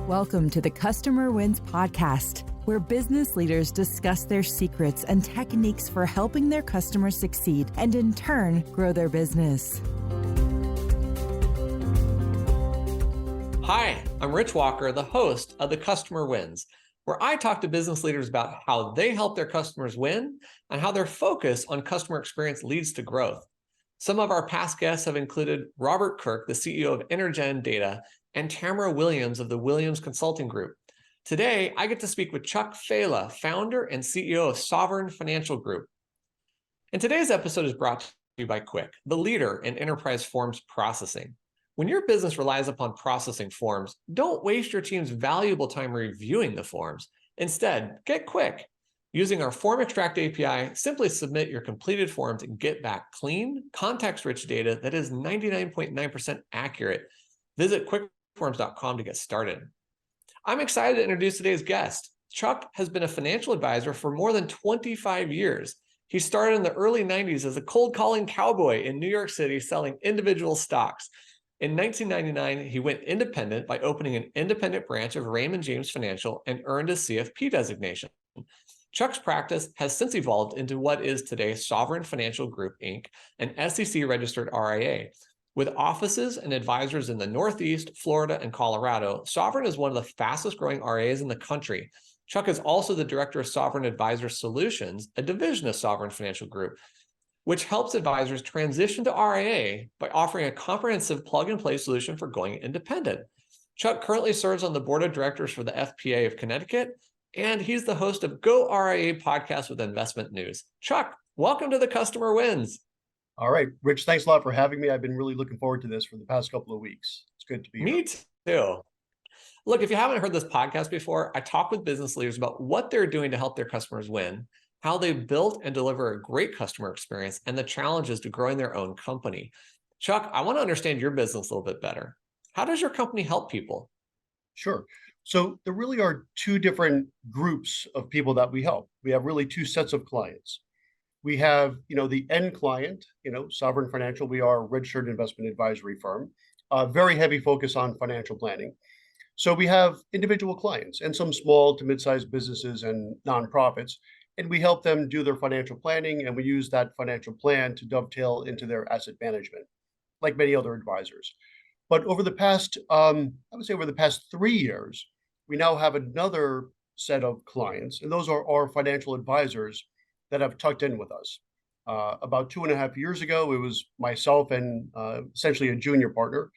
Welcome to the Customer Wins podcast, where business leaders discuss their secrets and techniques for helping their customers succeed and in turn grow their business. Hi, I'm Rich Walker, the host of the Customer Wins, where I talk to business leaders about how they help their customers win and how their focus on customer experience leads to growth. Some of our past guests have included Robert Kirk, the CEO of Energen Data, and Tamara Williams of the Williams Consulting Group. Today, I get to speak with Chuck Failla, founder and CEO of Sovereign Financial Group. And today's episode is brought to you by Quick, the leader in enterprise forms processing. When your business relies upon processing forms, don't waste your team's valuable time reviewing the forms. Instead, get Quick. Using our Form Extract API, simply submit your completed forms and get back clean, context-rich data that is 99.9% accurate. Visit quickforms.com to get started. I'm excited to introduce today's guest. Chuck has been a financial advisor for more than 25 years. He started in the early 90s as a cold calling cowboy in New York City selling individual stocks. In 1999, he went independent by opening an independent branch of Raymond James Financial and earned a CFP designation. Chuck's practice has since evolved into what is today Sovereign Financial Group, Inc., an SEC-registered RIA. With offices and advisors in the Northeast, Florida, and Colorado, Sovereign is one of the fastest-growing RIAs in the country. Chuck is also the director of Sovereign Advisor Solutions, a division of Sovereign Financial Group, which helps advisors transition to RIA by offering a comprehensive plug-and-play solution for going independent. Chuck currently serves on the board of directors for the FPA of Connecticut, and he's the host of Go RIA podcast with Investment News. Chuck, welcome to the Customer Wins. All right, Rich, thanks a lot for having me. I've been really looking forward to this for the past couple of weeks. It's good to be here. Me too. Look, if you haven't heard this podcast before, I talk with business leaders about what they're doing to help their customers win, how they've built and deliver a great customer experience, and the challenges to growing their own company. Chuck, I want to understand your business a little bit better. How does your company help people? Sure. So there really are two different groups of people that we help. We have really two sets of clients. We have, the end client, Sovereign Financial. We are a registered investment advisory firm, very heavy focus on financial planning. So we have individual clients and some small to mid-sized businesses and nonprofits, and we help them do their financial planning, and we use that financial plan to dovetail into their asset management, like many other advisors. But over the past, over the past 3 years, we now have another set of clients, and those are our financial advisors that have tucked in with us. About 2.5 years ago, it was myself and essentially a junior partner.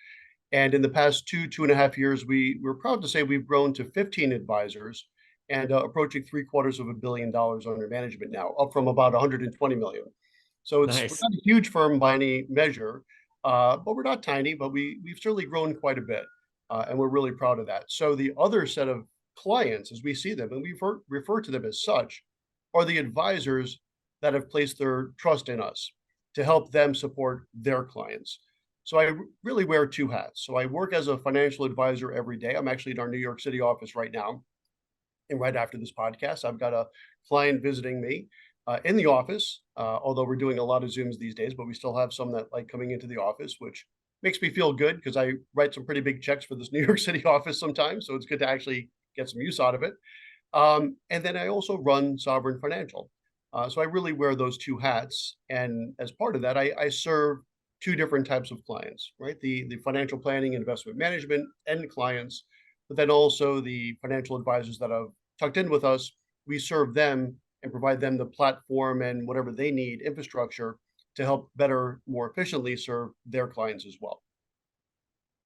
And in the past 2.5 years, we're proud to say we've grown to 15 advisors and approaching $750 million under management now, up from about 120 million. So we're not a huge firm by any measure, but we're not tiny, but we've certainly grown quite a bit. And we're really proud of that. So the other set of clients, as we see them, and we refer to them as such, are the advisors that have placed their trust in us to help them support their clients. So I really wear two hats. So I work as a financial advisor every day. I'm actually in our New York City office right now. And right after this podcast, I've got a client visiting me in the office, although we're doing a lot of Zooms these days, but we still have some that like coming into the office, which makes me feel good because I write some pretty big checks for this New York City office sometimes. So it's good to actually get some use out of it. And then I also run Sovereign Financial. So I really wear those two hats. And as part of that, I serve two different types of clients, right? The financial planning and investment management end clients, but then also the financial advisors that have tucked in with us. We serve them and provide them the platform and whatever they need, infrastructure, to help better, more efficiently serve their clients as well.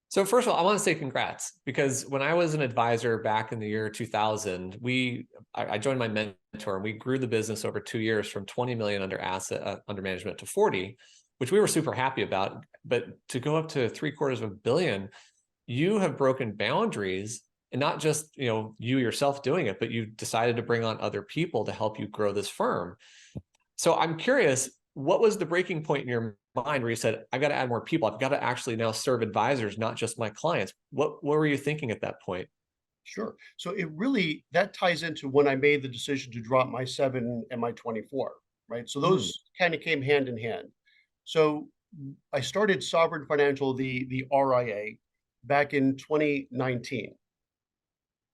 So first of all, I want to say congrats, because when I was an advisor back in the year 2000, I joined my mentor and we grew the business over 2 years from 20 million under management to 40, which we were super happy about. But to go up to $750 million, you have broken boundaries, and not just you yourself doing it, but you decided to bring on other people to help you grow this firm. So I'm curious, what was the breaking point in your mind where you said, I've got to add more people. I've got to actually now serve advisors, not just my clients. What were you thinking at that point? Sure. So that ties into when I made the decision to drop my 7 and my 24, right? So those kind of came hand in hand. So I started Sovereign Financial, the RIA, back in 2019.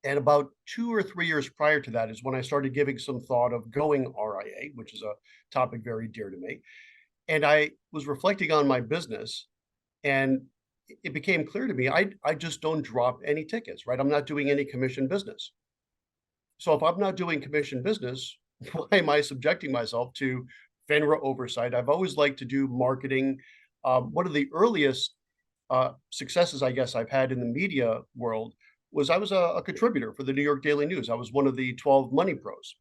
And about 2 or 3 years prior to that is when I started giving some thought of going RIA, which is a topic very dear to me. And I was reflecting on my business, and it became clear to me I just don't drop any tickets, right? I'm not doing any commission business. So if I'm not doing commission business, why am I subjecting myself to FINRA oversight? I've always liked to do marketing. One of the earliest successes I guess I've had in the media world was I was a contributor for the New York Daily News. I was one of the 12 money pros.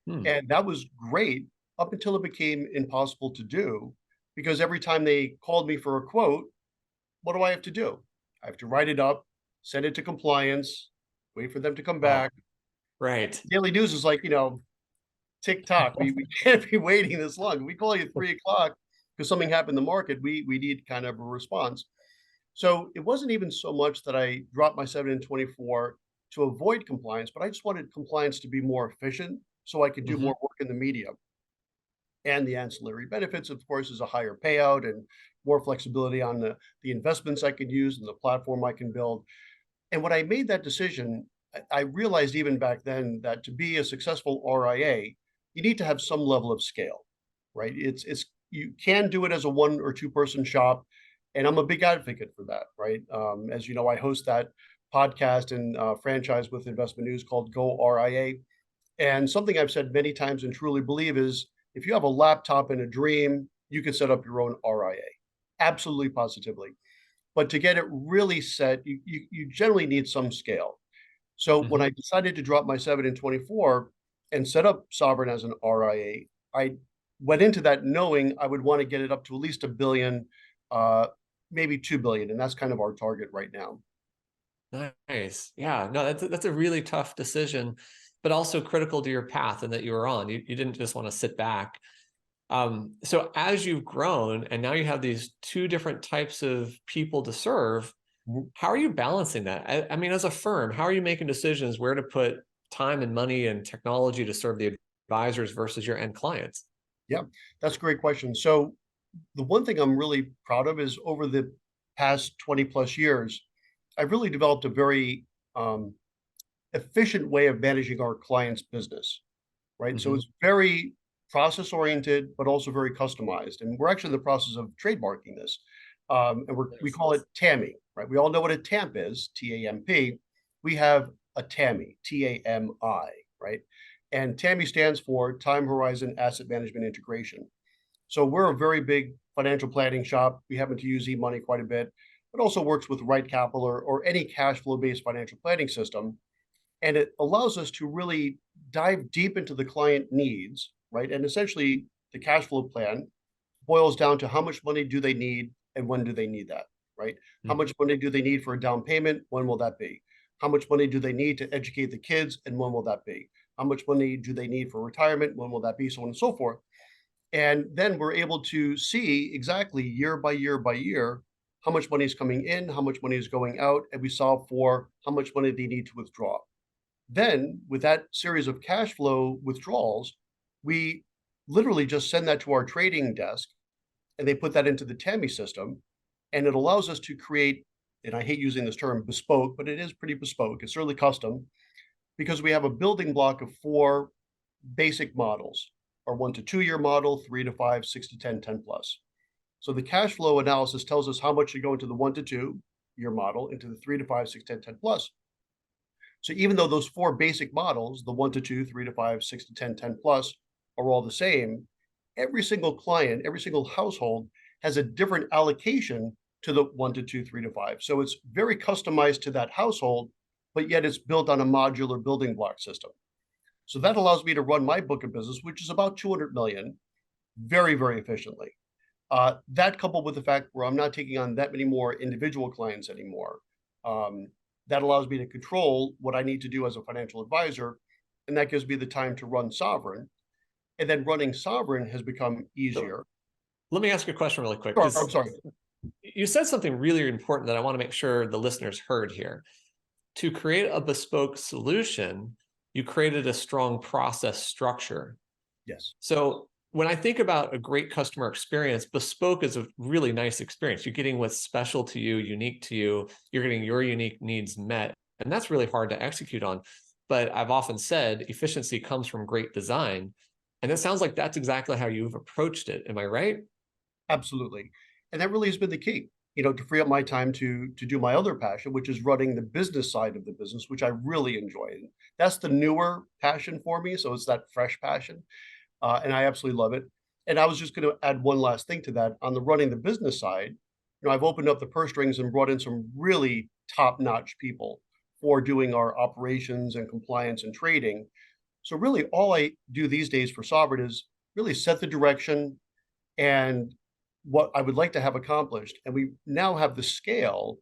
Hmm. And that was great up until it became impossible to do because every time they called me for a quote, what do I have to do? I have to write it up, send it to compliance, wait for them to come Oh, back. right. Daily News is like, TikTok. We can't be waiting this long. We call you at 3 o'clock because something happened in the market. We need kind of a response. So it wasn't even so much that I dropped my 7 and 24 to avoid compliance, but I just wanted compliance to be more efficient so I could do Hmm. more work in the media. And the ancillary benefits, of course, is a higher payout and more flexibility on the investments I can use and the platform I can build. And when I made that decision, I realized even back then that to be a successful RIA, you need to have some level of scale, right? It's you can do it as a 1 or 2 person shop, and I'm a big advocate for that, right? As you know, I host that podcast and franchise with Investment News called Go RIA, and something I've said many times and truly believe is if you have a laptop and a dream, you can set up your own RIA. Absolutely, positively. But to get it really set, you generally need some scale. So when I Hmm. decided to drop my 7 and 24 and set up Sovereign as an RIA, I went into that knowing I would want to get it up to at least a billion, uh, maybe 2 billion. And that's kind of our target right now. Nice. Yeah, no, that's a really tough decision, but also critical to your path and that you were on. You didn't just want to sit back. So as you've grown and now you have these two different types of people to serve, Mhm. how are you balancing that? I mean, as a firm, how are you making decisions where to put time and money and technology to serve the advisors versus your end clients? Yeah, that's a great question. So the one thing I'm really proud of is over the past 20 plus years, I've really developed a very um, efficient way of managing our clients' business, right? So Hmm. it's very process oriented, but also very customized. And we're actually in the process of trademarking this. And we call it TAMI, right? We all know what a TAMP is, TAMP. We have a TAMI, TAMI, right? And TAMI stands for Time Horizon Asset Management Integration. So we're a very big financial planning shop. We happen to use eMoney quite a bit, but also works with Right Capital or any cash flow based financial planning system. And it allows us to really dive deep into the client needs, right? And essentially, the cash flow plan boils down to how much money do they need and when do they need that, right? How much money do they need for a down payment? When will that be? How much money do they need to educate the kids and when will that be? How much money do they need for retirement? When will that be? So on and so forth. And then we're able to see exactly year by year by year how much money is coming in, how much money is going out, and we solve for how much money they need to withdraw. Then, with that series of cash flow withdrawals, we literally just send that to our trading desk and they put that into the TAMI system. And it allows us to create, and I hate using this term bespoke, but it is pretty bespoke. It's certainly custom because we have a building block of 4 basic models: our 1 to 2 year model, 3 to 5, 6 to 10, 10 plus. So the cash flow analysis tells us how much should go into the 1 to 2 year model, into the 3 to 5, 6, 10, 10 plus. So even though those 4 basic models, the 1 to 2, 3 to 5, 6 to 10, 10 plus, are all the same, every single client, every single household has a different allocation to the 1 to 2, 3 to 5. So it's very customized to that household, but yet it's built on a modular building block system. So that allows me to run my book of business, which is about 200 million, very, very efficiently. That coupled with the fact where I'm not taking on that many more individual clients anymore, um, that allows me to control what I need to do as a financial advisor, and that gives me the time to run Sovereign. And then running Sovereign has become So easier. let me ask you a question really quick, Sure, I'm because sorry. you said something really important that I want to make sure the listeners heard here. To create a bespoke solution, you created a strong process structure. Yes. So when I think about a great customer experience, bespoke is a really nice experience. You're getting what's special to you, unique to you. You're getting your unique needs met. And that's really hard to execute on. But I've often said efficiency comes from great design. And it sounds like that's exactly how you've approached it. Am I right? Absolutely. And that really has been the key, to free up my time to do my other passion, which is running the business side of the business, which I really enjoy. And that's the newer passion for me. So it's that fresh passion. And I absolutely love it. And I was just going to add one last thing to that. On the running the business side, I've opened up the purse strings and brought in some really top-notch people for doing our operations and compliance and trading. So really all I do these days for Sovereign is really set the direction and what I would like to have accomplished. And we now have the scale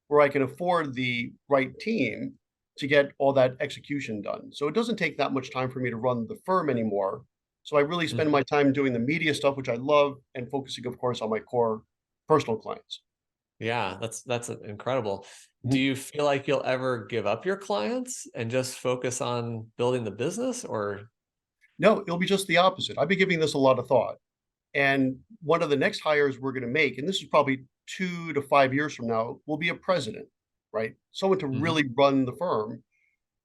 where I can afford the right team to get all that execution done. So it doesn't take that much time for me to run the firm anymore. So I really spend my time doing the media stuff, which I love, and focusing, of course, on my core personal clients. Yeah, that's incredible. Do Mhm. you feel like you'll ever give up your clients and just focus on building the business, or? No, it'll be just the opposite. I've been giving this a lot of thought. And one of the next hires we're going to make, and this is probably 2 to 5 years from now, will be a president, right? Someone to Mhm. really run the firm.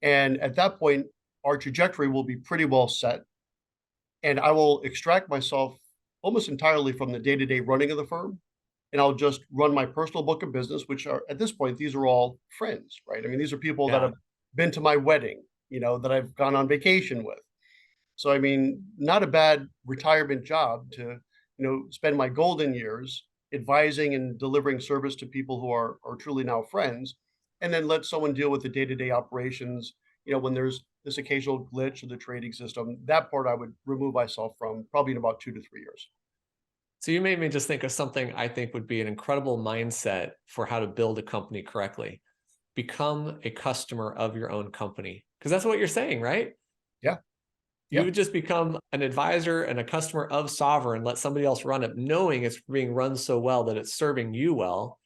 And at that point, our trajectory will be pretty well set. And I will extract myself almost entirely from the day-to-day running of the firm. And I'll just run my personal book of business, which are at this point, these are all friends, right? I mean, these are people that Yeah. have been to my wedding, that I've gone on vacation with. So I mean, not a bad retirement job to, spend my golden years advising and delivering service to people who are truly now friends, and then let someone deal with the day-to-day operations, when there's this occasional glitch of the trading system. That part I would remove myself from probably in about 2 to 3 years. So you made me just think of something I think would be an incredible mindset for how to build a company correctly. Become a customer of your own company. Because that's what you're saying, right? Yeah, You yeah. would just become an advisor and a customer of Sovereign, let somebody else run it, knowing it's being run so well that it's serving you well.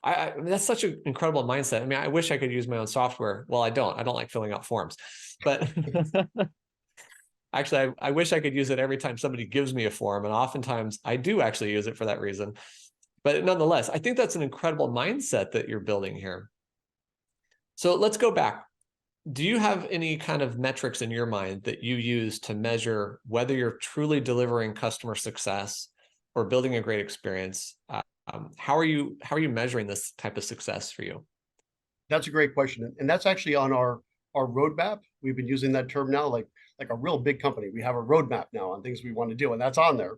I mean, that's such an incredible mindset. I mean, I wish I could use my own software. Well, I don't. I don't like filling out forms, but actually, I wish I could use it every time somebody gives me a form. And oftentimes I do actually use it for that reason. But nonetheless, I think that's an incredible mindset that you're building here. So let's go back. Do you have any kind of metrics in your mind that you use to measure whether you're truly delivering customer success or building a great experience? How are you measuring this type of success for you? That's a great question, and that's actually on our roadmap. We've been using that term now, like a real big company. We have a roadmap now on things we want to do, and that's on there.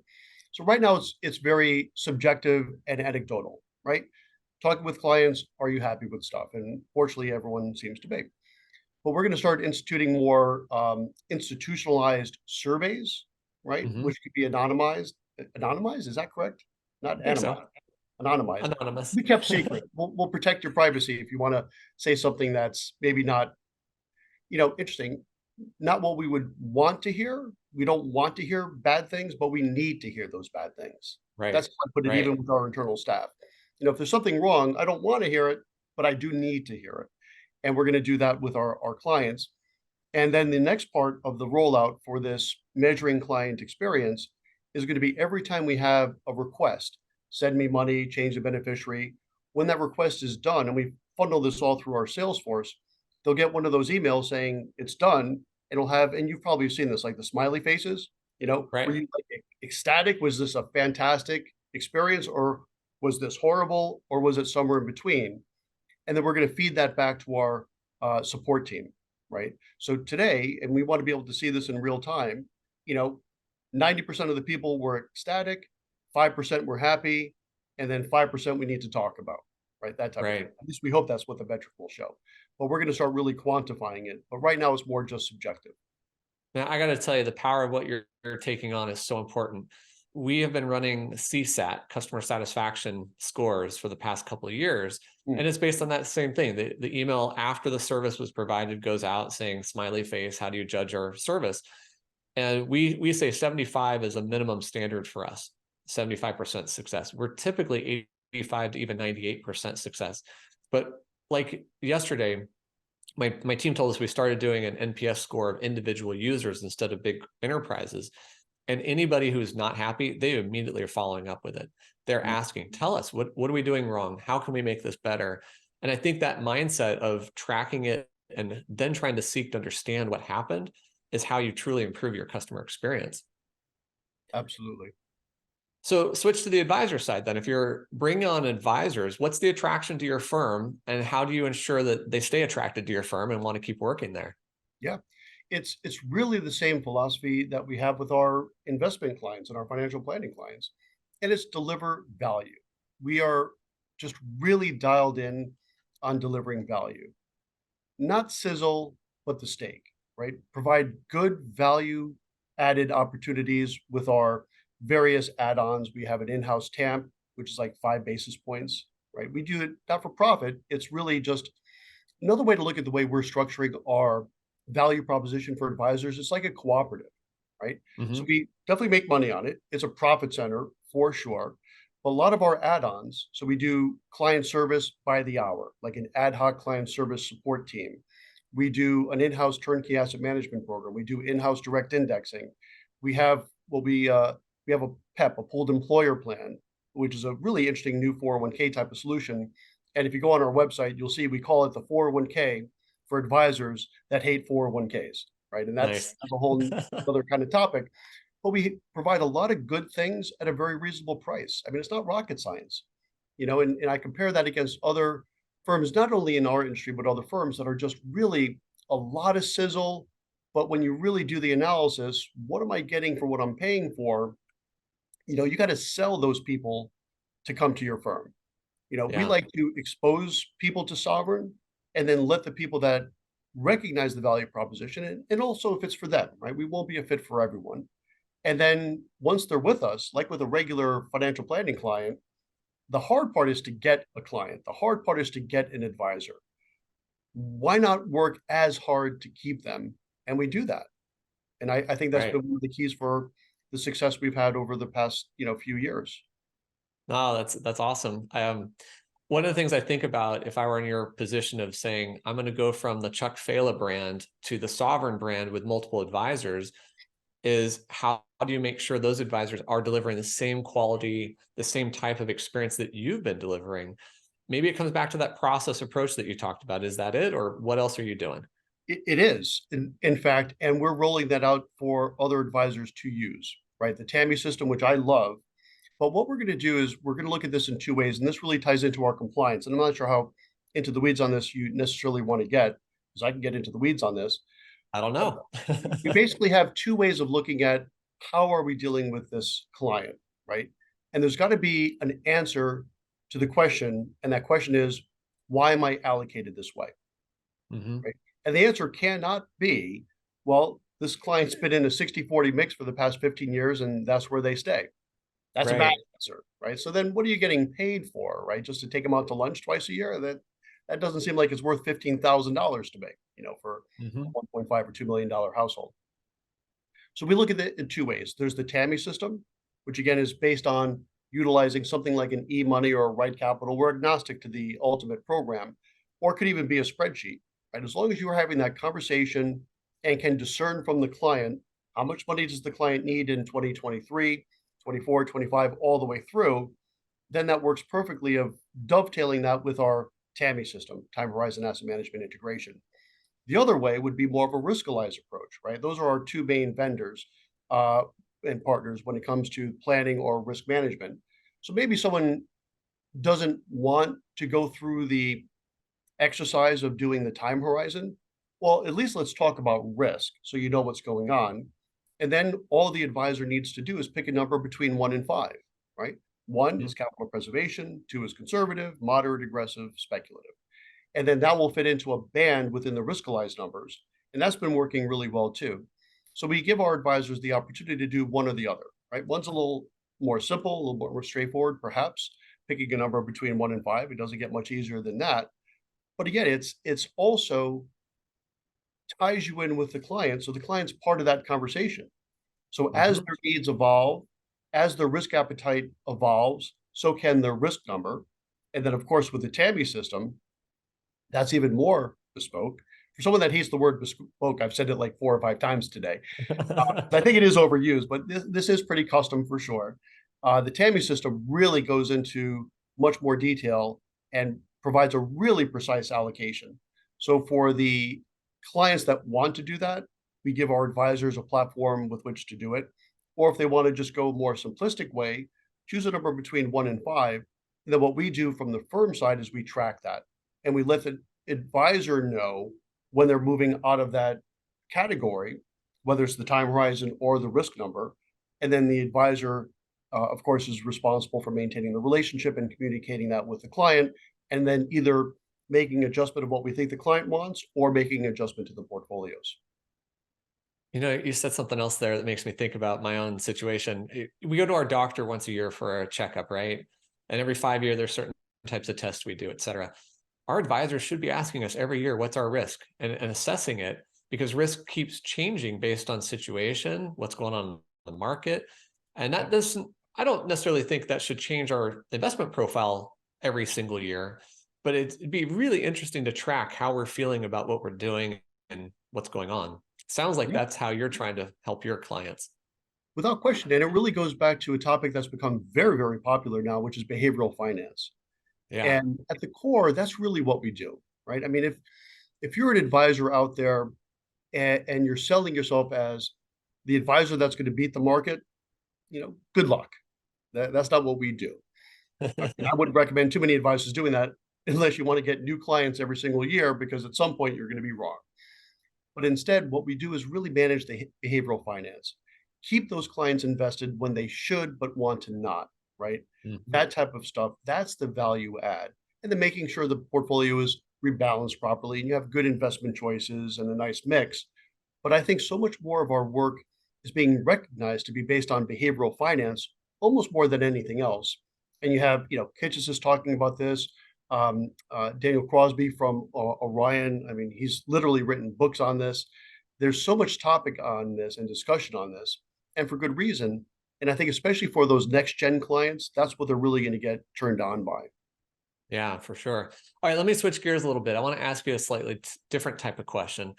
So right now, it's very subjective and anecdotal, right? Talking with clients, are you happy with stuff? And fortunately, everyone seems to be. But we're going to start instituting more institutionalized surveys, right? Hmm. Which could be anonymized. Anonymized, is that correct? Not I think so. anonymized. Anonymized. Anonymous. Be kept secret. We'll protect your privacy if you want to say something that's maybe not, interesting. Not what we would want to hear. We don't want to hear bad things, but we need to hear those bad things. That's Right. how I put it, Right. even with our internal staff. If there's something wrong, I don't want to hear it, but I do need to hear it. And we're going to do that with our clients. And then the next part of the rollout for this measuring client experience is going to be every time we have a request, send me money, change the beneficiary. When that request is done, and we funnel this all through our Salesforce, they'll get one of those emails saying it's done. It'll have, and you've probably seen this, like the smiley faces, were Right. you like ecstatic? Was this a fantastic experience, or was this horrible, or was it somewhere in between? And then we're going to feed that back to our support team, right? So today, and we want to be able to see this in real time, you know, 90% of the people were ecstatic, 5% were happy, and then 5% we need to talk about, right? That type of thing. Right. At least we hope that's what the metric will show. But we're going to start really quantifying it. But right now, it's more just subjective. Now, I got to tell you, the power of what you're taking on is so important. We have been running CSAT, customer satisfaction scores, for the past couple of years, Mm. and it's based on that same thing. The email after the service was provided goes out saying, "Smiley face, how do you judge our service?" And we say 75 is a minimum standard for us. 75% success. We're typically 85 to even 98% success. But like yesterday, my team told us we started doing an NPS score of individual users instead of big enterprises. And anybody who's not happy, they immediately are following up with it. They're Mm. asking, tell us, what are we doing wrong? How can we make this better? And I think that mindset of tracking it and then trying to seek to understand what happened is how you truly improve your customer experience. Absolutely. So switch to the advisor side then. If you're bringing on advisors, what's the attraction to your firm and how do you ensure that they stay attracted to your firm and want to keep working there? Yeah. It's really the same philosophy that we have with our investment clients and our financial planning clients, and it's deliver value. We are just really dialed in on delivering value, not sizzle, but the steak, right? Provide good value added opportunities with our various add-ons. We have an in-house TAMP, which is like 5 basis points, right? We do it not for profit. It's really just another way to look at the way we're structuring our value proposition for advisors. It's like a cooperative, right? So Mm-hmm. we definitely make money on it. It's a profit center for sure. But a lot of our add-ons, so we do client service by the hour, like an ad hoc client service support team. We do an in-house turnkey asset management program. We do in-house direct indexing. We have we have a PEP, a pooled employer plan, which is a really interesting new 401k type of solution. And if you go on our website, you'll see we call it the 401k for advisors that hate 401ks, right? And Nice. that's a whole other kind of topic. But we provide a lot of good things at a very reasonable price. I mean, it's not rocket science, and I compare that against other firms, not only in our industry, but other firms that are just really a lot of sizzle. But when you really do the analysis, what am I getting for what I'm paying for? You got to sell those people to come to your firm. We Yeah. like to expose people to Sovereign and then let the people that recognize the value proposition and also if it's for them, right? We won't be a fit for everyone. And then once they're with us, like with a regular financial planning client, the hard part is to get a client. The hard part is to get an advisor. Why not work as hard to keep them? And we do that. And I think that's Right. been one of the keys for the success we've had over the past, few years. No, that's awesome. One of the things I think about if I were in your position of saying, I'm going to go from the Chuck Failla brand to the Sovereign brand with multiple advisors, is how do you make sure those advisors are delivering the same quality, the same type of experience that you've been delivering? Maybe it comes back to that process approach that you talked about. Is that it, or what else are you doing? It is, in fact, and we're rolling that out for other advisors to use, right? The TAMI system, which I love. But what we're going to do is we're going to look at this in two ways, and this really ties into our compliance. And I'm not sure how into the weeds on this you necessarily want to get, because I can get into the weeds on this. I don't But know. we basically have two ways of looking at how are we dealing with this client, right? And there's got to be an answer to the question, and that question is, why am I allocated this way? Hmm. Right? And the answer cannot be, well, this client's been in a 60-40 mix for the past 15 years, and that's where they stay. That's a bad Right. answer, right? So then what are you getting paid for, right? Just to take them out to lunch twice a year? That doesn't seem like it's worth $15,000 to me, for a Hmm. 1.5 or $2 million household. So we look at it in two ways. There's the TAMI system, which again is based on utilizing something like an e-money or a right capital. We're agnostic to the ultimate program, or it could even be a spreadsheet, right? As long as you are having that conversation and can discern from the client how much money does the client need in 2023, 24, 25, all the way through, then that works perfectly of dovetailing that with our TAMI system, time horizon asset management integration. The other way would be more of a riskalyze approach, right? Those are our two main vendors uh, and partners when it comes to planning or risk management. So maybe someone doesn't want to go through the exercise of doing the time horizon. Well, at least let's talk about risk so you know what's going on. And then all the advisor needs to do is pick a number between 1 and 5, right? One is capital preservation, two is conservative, moderate, aggressive, speculative. And then that will fit into a band within the riskalyze numbers. And that's been working really well too. So we give our advisors the opportunity to do one or the other, right? One's a little more simple, a little more straightforward, perhaps picking a number between 1 and 5. It doesn't get much easier than that. But again, it's also ties you in with the client. So the client's part of that conversation. So as Hmm. their needs evolve, as their risk appetite evolves, so can their risk number. And then, of course, with the TAMI system, that's even more bespoke. For someone that hates the word bespoke, I've said it like 4 or 5 times today. I think it is overused, but this is pretty custom for sure. The TAMI system really goes into much more detail and provides a really precise allocation. So for the clients that want to do that, we give our advisors a platform with which to do it. Or if they want to just go more simplistic way, choose a number between 1 and 5. And then what we do from the firm side is we track that and we let the advisor know when they're moving out of that category, whether it's the time horizon or the risk number. And then the advisor, of course, is responsible for maintaining the relationship and communicating that with the client, and then either making adjustment of what we think the client wants or making adjustment to the portfolios. You know, you said something else there that makes me think about my own situation. We go to our doctor once a year for a checkup, right? And every 5 years, there's certain types of tests we do, et cetera. Our advisors should be asking us every year, what's our risk, and assessing it, because risk keeps changing based on situation, what's going on in the market. And that doesn't, I don't necessarily think that should change our investment profile every single year, but it'd be really interesting to track how we're feeling about what we're doing and what's going on. Sounds like that's how you're trying to help your clients. Without question. And it really goes back to a topic that's become very, very popular now, which is behavioral finance. Yeah. And at the core, that's really what we do, right? I mean, if you're an advisor out there and you're selling yourself as the advisor that's going to beat the market, good luck. That's not what we do. I wouldn't recommend too many advisors doing that unless you want to get new clients every single year, because at some point you're going to be wrong. But instead, what we do is really manage the behavioral finance, keep those clients invested when they should but want to not, right? That type of stuff, that's the value add. And then making sure the portfolio is rebalanced properly and you have good investment choices and a nice mix. But I think so much more of our work is being recognized to be based on behavioral finance, almost more than anything else. And you have, Kitchis is talking about this. Daniel Crosby from Orion, I mean, he's literally written books on this. There's so much topic on this and discussion on this, and for good reason. And I think especially for those next gen clients, that's what they're really going to get turned on by. Yeah, for sure. All right, let me switch gears a little bit. I want to ask you a slightly different type of question.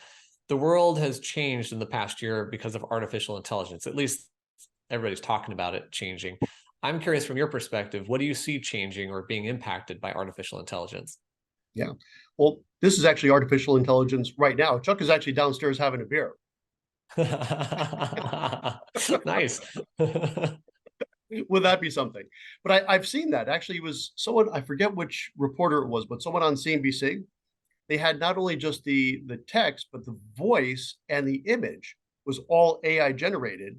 The world has changed in the past year because of artificial intelligence. At least everybody's talking about it changing. I'm curious, from your perspective, what do you see changing or being impacted by artificial intelligence? Yeah. Well, this is actually artificial intelligence right now. Chuck is actually downstairs having a beer. Nice. Would that be something? But I've seen that. Actually, it was someone, I forget which reporter it was, but someone on CNBC. They had not only just the text, but the voice and the image was all AI generated.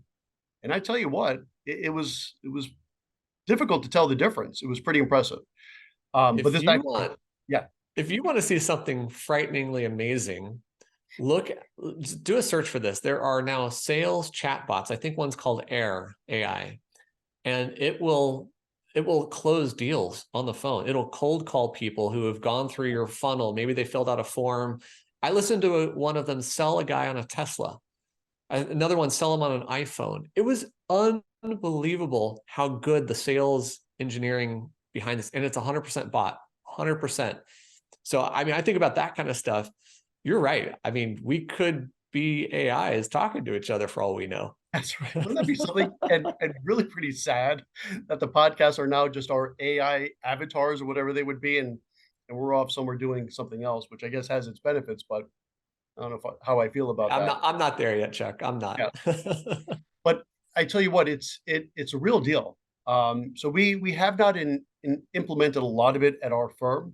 And I tell you what, it was difficult to tell the difference. It was pretty impressive. But If this you actually, want, yeah, if you want to see something frighteningly amazing, do a search for this. There are now sales chatbots. I think one's called Air AI, and it will close deals on the phone. It'll cold call people who have gone through your funnel. Maybe they filled out a form. I listened to one of them sell a guy on a Tesla. Another one sell him on an iPhone. It was unbelievable how good the sales engineering behind this, and it's 100% bot, 100%. So, I mean, I think about that kind of stuff. You're right. I mean, we could be AIs talking to each other for all we know. that's right. Wouldn't that be something? And really pretty sad that the podcasts are now just our AI avatars or whatever they would be, and we're off somewhere doing something else, which I guess has its benefits, but I don't know how I feel about that. I'm not there yet, Chuck. I'm not. Yeah. But I tell you what, it's a real deal. So we have not implemented a lot of it at our firm.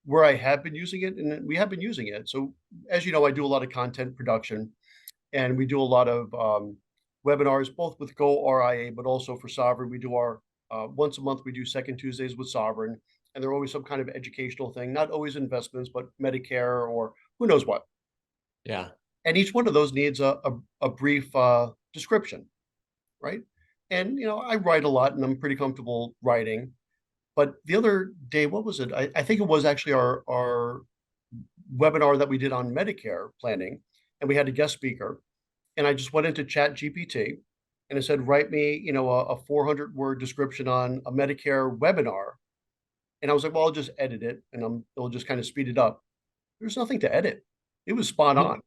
Where I have been using it, and we have been using it. So as you know, I do a lot of content production, and we do a lot of webinars, both with Go RIA, but also for Sovereign. We do our once a month, we do second Tuesdays with Sovereign, and they're always some kind of educational thing, not always investments, but Medicare or who knows what. Yeah. And each one of those needs a brief description, right? And I write a lot, and I'm pretty comfortable writing. But the other day, what was it? I think it was actually our webinar that we did on Medicare planning, and we had a guest speaker. And I just went into Chat GPT, and it said, write me, a 400-word description on a Medicare webinar. And I was like, well, I'll just edit it, and it'll just kind of speed it up. There's nothing to edit. It was spot on.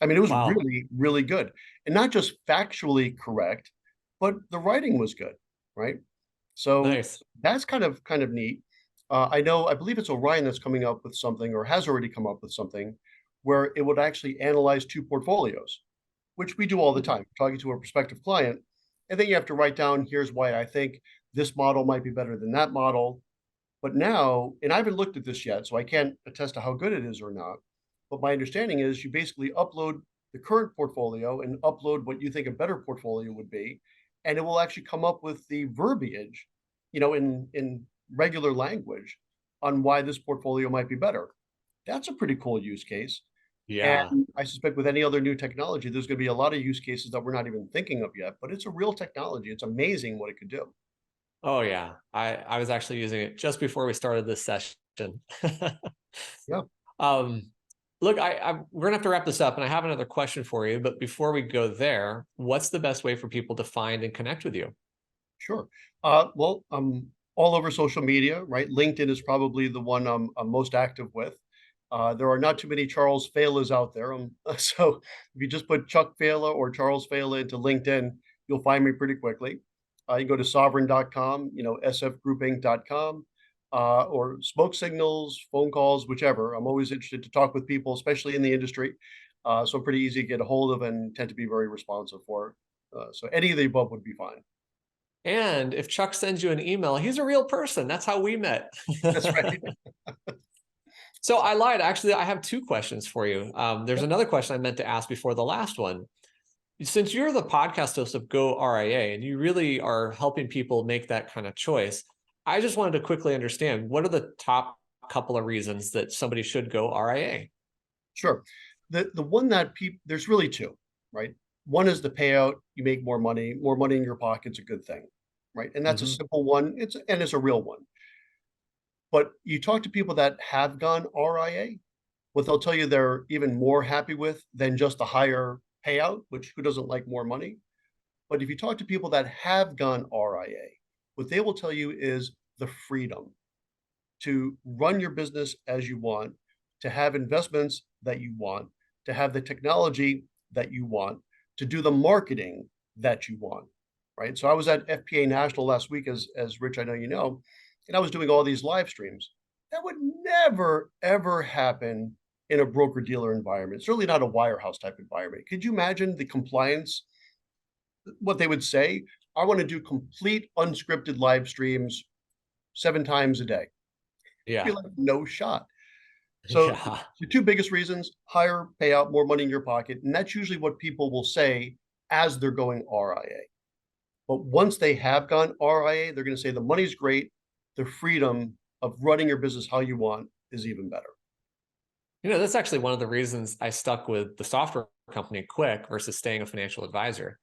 I mean, it was Wow. really, really good, and not just factually correct, but the writing was good, right? So Nice. that's kind of neat. I believe it's Orion that's coming up with something or has already come up with something where it would actually analyze two portfolios, which we do all the time, talking to a prospective client. And then you have to write down, here's why I think this model might be better than that model. But now, and I haven't looked at this yet, so I can't attest to how good it is or not. But my understanding is you basically upload the current portfolio and upload what you think a better portfolio would be, and it will actually come up with the verbiage, in regular language on why this portfolio might be better. That's a pretty cool use case. Yeah. And I suspect with any other new technology, there's going to be a lot of use cases that we're not even thinking of yet, but it's a real technology. It's amazing what it could do. Oh yeah. I was actually using it just before we started this session. Yeah, Um, look, we're gonna have to wrap this up, and I have another question for you. But before we go there, what's the best way for people to find and connect with you? sure. Well, I'm all over social media, right? LinkedIn is probably the one I'm most active with. There are not too many Charles Faillas out there. So if you just put Chuck Failla or Charles Failla into LinkedIn, you'll find me pretty quickly. You can go to sovereign.com, sfgroupinc.com, or smoke signals, phone calls, whichever. I'm always interested to talk with people, especially in the industry. So I'm pretty easy to get a hold of and tend to be very responsive for. So any of the above would be fine. And if Chuck sends you an email, he's a real person. That's how we met. That's right. So I lied. Actually, I have two questions for you. There's Yep, another question I meant to ask before the last one. Since you're the podcast host of Go RIA and you really are helping people make that kind of choice, I just wanted to quickly understand, what are the top couple of reasons that somebody should go RIA? sure. The one that people there's really two, right? One is the payout. You make more money in your pocket's a good thing, right? And that's a Mhm. simple one. It's a real one. But you talk to people that have gone RIA, what they'll tell you they're even more happy with than just the higher payout, which who doesn't like more money? But if you talk to people that have gone RIA, what they will tell you is the freedom to run your business as you want, to have investments that you want, to have the technology that you want, to do the marketing that you want, right? So I was at FPA National last week, as Rich, I know you know, and I was doing all these live streams. That would never ever happen in a broker dealer environment. Certainly not a wirehouse type environment. Could you imagine the compliance? What they would say? I want to do complete unscripted live streams 7 times a day. Be Yeah. like, no shot. So Yeah. the two biggest reasons, higher payout, more money in your pocket. And that's usually what people will say as they're going RIA. But once they have gone RIA, they're going to say the money's great. The freedom of running your business how you want is even better. That's actually one of the reasons I stuck with the software company Quick versus staying a financial advisor.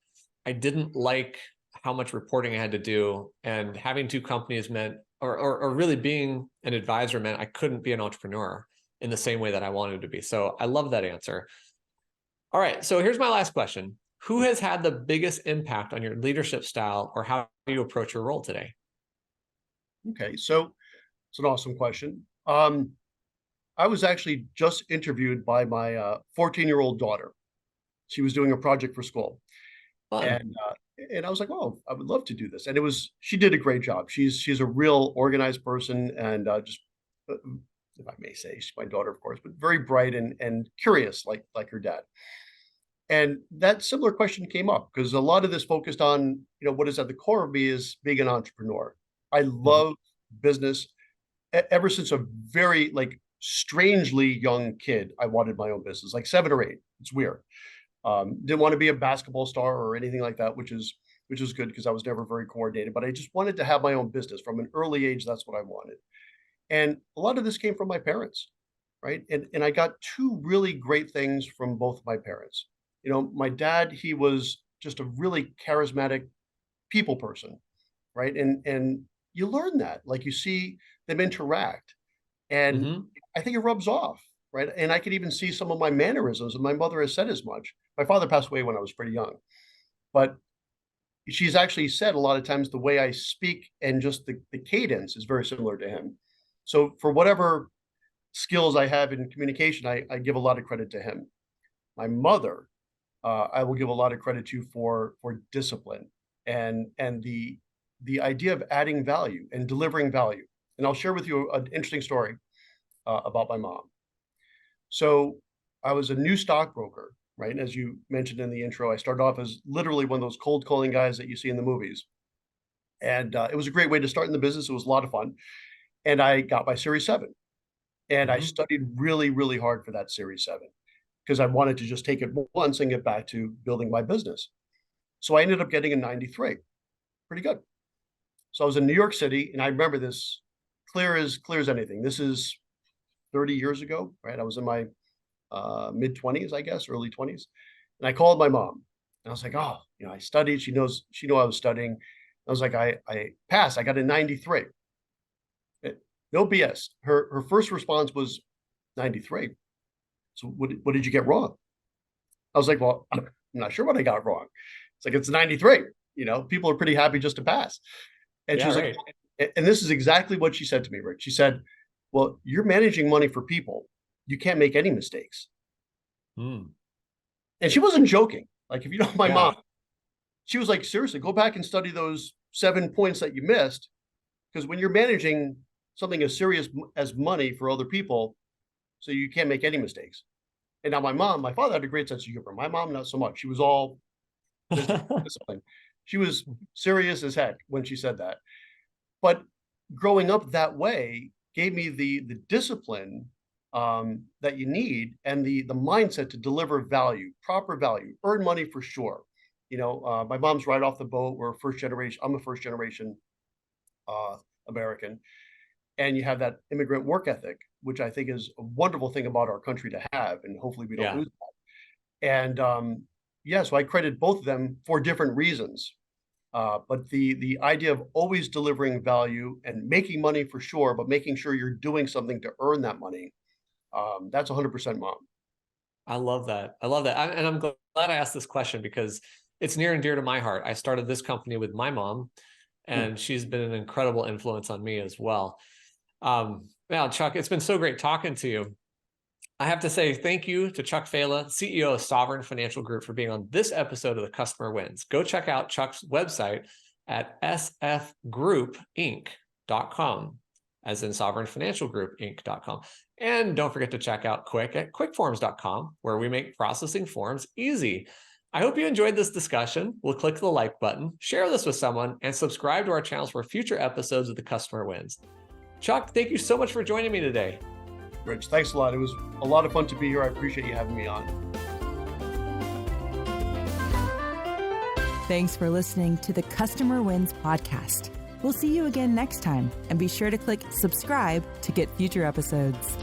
I didn't like how much reporting I had to do, and having two companies meant, or really being an advisor meant I couldn't be an entrepreneur in the same way that I wanted to be. So I love that answer. All right. So here's my last question. Who has had the biggest impact on your leadership style or how you approach your role today? Okay, so it's an awesome question. I was actually just interviewed by my 14-year-old daughter. She was doing a project for school. Fun. And I was like, "Oh, I would love to do this." And she did a great job. She's a real organized person and just, if I may say, she's my daughter, of course, but very bright and curious, like her dad. And that similar question came up because a lot of this focused on, what is at the core of me is being an entrepreneur. I Mhm. love business. Ever since a very strangely young kid, I wanted my own business, like 7 or 8. It's weird. Didn't want to be a basketball star or anything like that, which is good because I was never very coordinated. But I just wanted to have my own business from an early age. That's what I wanted, and a lot of this came from my parents, right? And I got two really great things from both my parents. My dad, he was just a really charismatic people person, right? And you learn that, like you see them interact, and Mhm. I think it rubs off, right? And I could even see some of my mannerisms, and my mother has said as much. My father passed away when I was pretty young, but she's actually said a lot of times the way I speak and just the cadence is very similar to him. So for whatever skills I have in communication, I give a lot of credit to him. My mother, I will give a lot of credit to for discipline and the idea of adding value and delivering value. And I'll share with you an interesting story about my mom. So I was a new stockbroker, right? And as you mentioned in the intro, I started off as literally one of those cold calling guys that you see in the movies. And it was a great way to start in the business. It was a lot of fun. And I got my Series 7. And I Mhm. studied really, really hard for that Series 7 because I wanted to just take it once and get back to building my business. So I ended up getting a 93. Pretty good. So I was in New York City, and I remember this clear as anything. This is 30 years ago, right? I was in my mid 20s, I guess, early 20s. And I called my mom. And I was like, oh, I studied. She knew I was studying. I was like, I passed. I got a 93. Eh, No BS. Her first response was 93. So what did you get wrong? I was like, well, I'm not sure what I got wrong. It's like, it's 93. People are pretty happy just to pass. And she Yeah, was like, right. and this is exactly what she said to me, Rick. She said, well, you're managing money for people. You can't make any mistakes. Mm. And she wasn't joking. Like, if you know my Yeah. mom, she was like, seriously, go back and study those 7 points that you missed. Because when you're managing something as serious as money for other people, so you can't make any mistakes. And now my father had a great sense of humor. My mom, not so much. She was all business discipline. She was serious as heck when she said that. But growing up that way gave me the discipline that you need and the mindset to deliver value, proper value, earn money for sure. My mom's right off the boat. We're first generation. I'm a first generation uh, American, and you have that immigrant work ethic, which I think is a wonderful thing about our country to have, and hopefully we don't Yeah. lose that. And yeah, so I credit both of them for different reasons. But the idea of always delivering value and making money for sure, but making sure you're doing something to earn that money, that's 100% mom. I love that. I love that. And I'm glad I asked this question because it's near and dear to my heart. I started this company with my mom, Hmm. and she's been an incredible influence on me as well. Now, Chuck, it's been so great talking to you. I have to say thank you to Chuck Failla, CEO of Sovereign Financial Group, for being on this episode of The Customer Wins. Go check out Chuck's website at sfgroupinc.com, as in Sovereign Financial Group Inc.com. And don't forget to check out Quick at quickforms.com, where we make processing forms easy. I hope you enjoyed this discussion. We'll click the like button, share this with someone, and subscribe to our channels for future episodes of The Customer Wins. Chuck, thank you so much for joining me today. Rich, thanks a lot. It was a lot of fun to be here. I appreciate you having me on. Thanks for listening to the Customer Wins podcast. We'll see you again next time, and be sure to click subscribe to get future episodes.